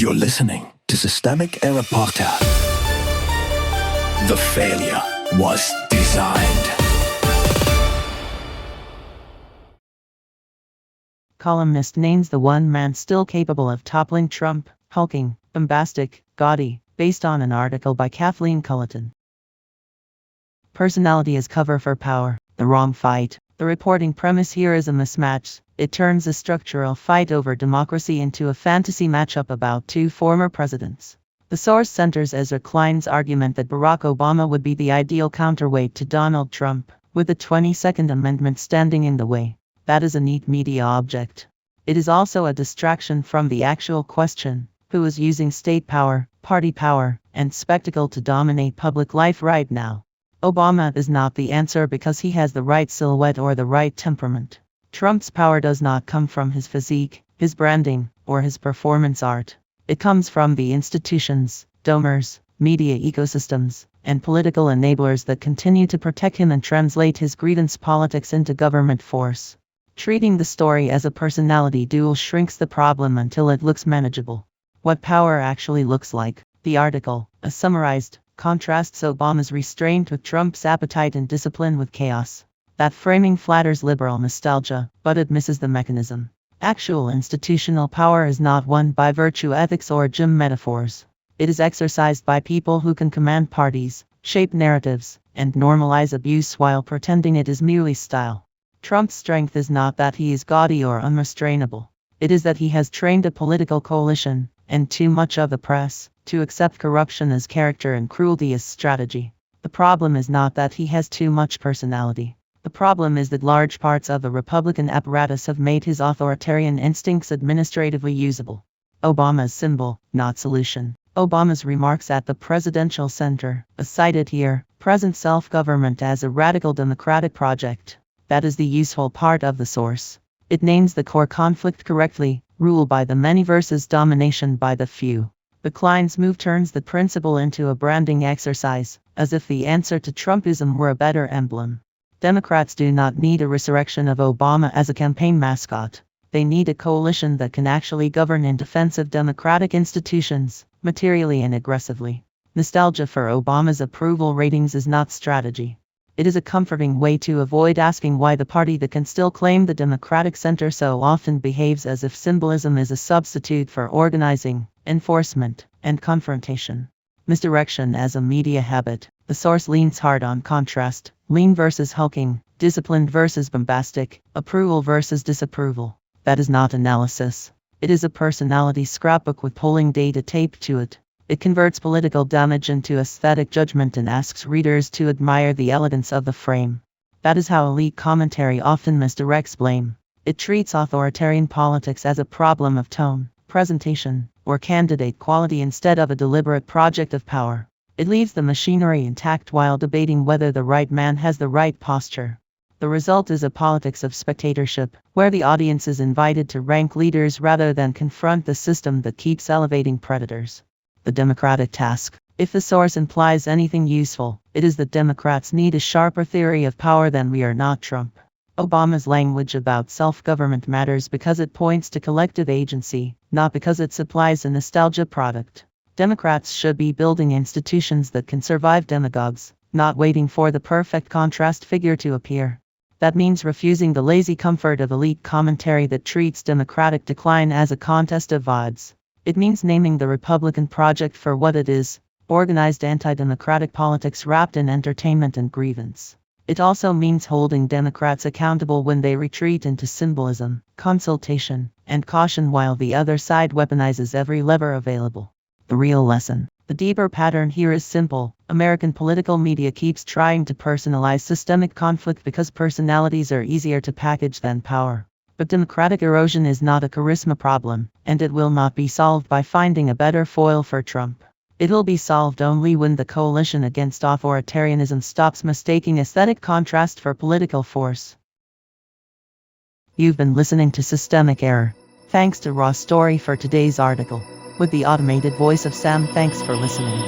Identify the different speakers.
Speaker 1: You're listening to Systemic Era Podcast. The failure was designed.
Speaker 2: Columnist names the one man still capable of toppling Trump, hulking, bombastic, gaudy, based on an article by Kathleen Culleton. Personality as cover for power, the wrong fight. The reporting premise here is a mismatch. It turns a structural fight over democracy into a fantasy matchup about two former presidents. The source centers Ezra Klein's argument that Barack Obama would be the ideal counterweight to Donald Trump, with the 22nd Amendment standing in the way. That is a neat media object. It is also a distraction from the actual question: who is using state power, party power, and spectacle to dominate public life right now? Obama is not the answer because he has the right silhouette or the right temperament. Trump's power does not come from his physique, his branding, or his performance art. It comes from the institutions, donors, media ecosystems, and political enablers that continue to protect him and translate his grievance politics into government force. Treating the story as a personality duel shrinks the problem until it looks manageable. What power actually looks like. The article, as summarized, contrasts Obama's restraint with Trump's appetite and discipline with chaos. That framing flatters liberal nostalgia, but it misses the mechanism. Actual institutional power is not won by virtue ethics or gym metaphors. It is exercised by people who can command parties, shape narratives, and normalize abuse while pretending it is merely style. Trump's strength is not that he is gaudy or unrestrainable. It is that he has trained a political coalition, and too much of the press, to accept corruption as character and cruelty as strategy. The problem is not that he has too much personality. The problem is that large parts of the Republican apparatus have made his authoritarian instincts administratively usable. Obama's symbol, not solution. Obama's remarks at the presidential center, as cited here, present self-government as a radical democratic project. That is the useful part of the source. It names the core conflict correctly: rule by the many versus domination by the few. The Klein's move turns the principle into a branding exercise, as if the answer to Trumpism were a better emblem. Democrats do not need a resurrection of Obama as a campaign mascot. They need a coalition that can actually govern in defense of democratic institutions, materially and aggressively. Nostalgia for Obama's approval ratings is not strategy. It is a comforting way to avoid asking why the party that can still claim the Democratic center so often behaves as if symbolism is a substitute for organizing, enforcement, and confrontation. Misdirection as a media habit. The source leans hard on contrast: lean versus hulking, disciplined versus bombastic, approval versus disapproval. That is not analysis. It is a personality scrapbook with polling data taped to it. It converts political damage into aesthetic judgment and asks readers to admire the elegance of the frame. That is how elite commentary often misdirects blame. It treats authoritarian politics as a problem of tone, presentation, or candidate quality instead of a deliberate project of power. It leaves the machinery intact while debating whether the right man has the right posture. The result is a politics of spectatorship, where the audience is invited to rank leaders rather than confront the system that keeps elevating predators. The Democratic task. If the source implies anything useful, it is that Democrats need a sharper theory of power than we are not Trump. Obama's language about self-government matters because it points to collective agency, not because it supplies a nostalgia product. Democrats should be building institutions that can survive demagogues, not waiting for the perfect contrast figure to appear. That means refusing the lazy comfort of elite commentary that treats Democratic decline as a contest of vibes. It means naming the Republican project for what it is: organized anti-democratic politics wrapped in entertainment and grievance. It also means holding Democrats accountable when they retreat into symbolism, consultation, and caution while the other side weaponizes every lever available. The real lesson. The deeper pattern here is simple. American political media keeps trying to personalize systemic conflict because personalities are easier to package than power. But democratic erosion is not a charisma problem, and it will not be solved by finding a better foil for Trump. It will be solved only when the coalition against authoritarianism stops mistaking aesthetic contrast for political force. You've been listening to Systemic Error. Thanks to Raw Story for today's article. With the automated voice of Sam, thanks for listening.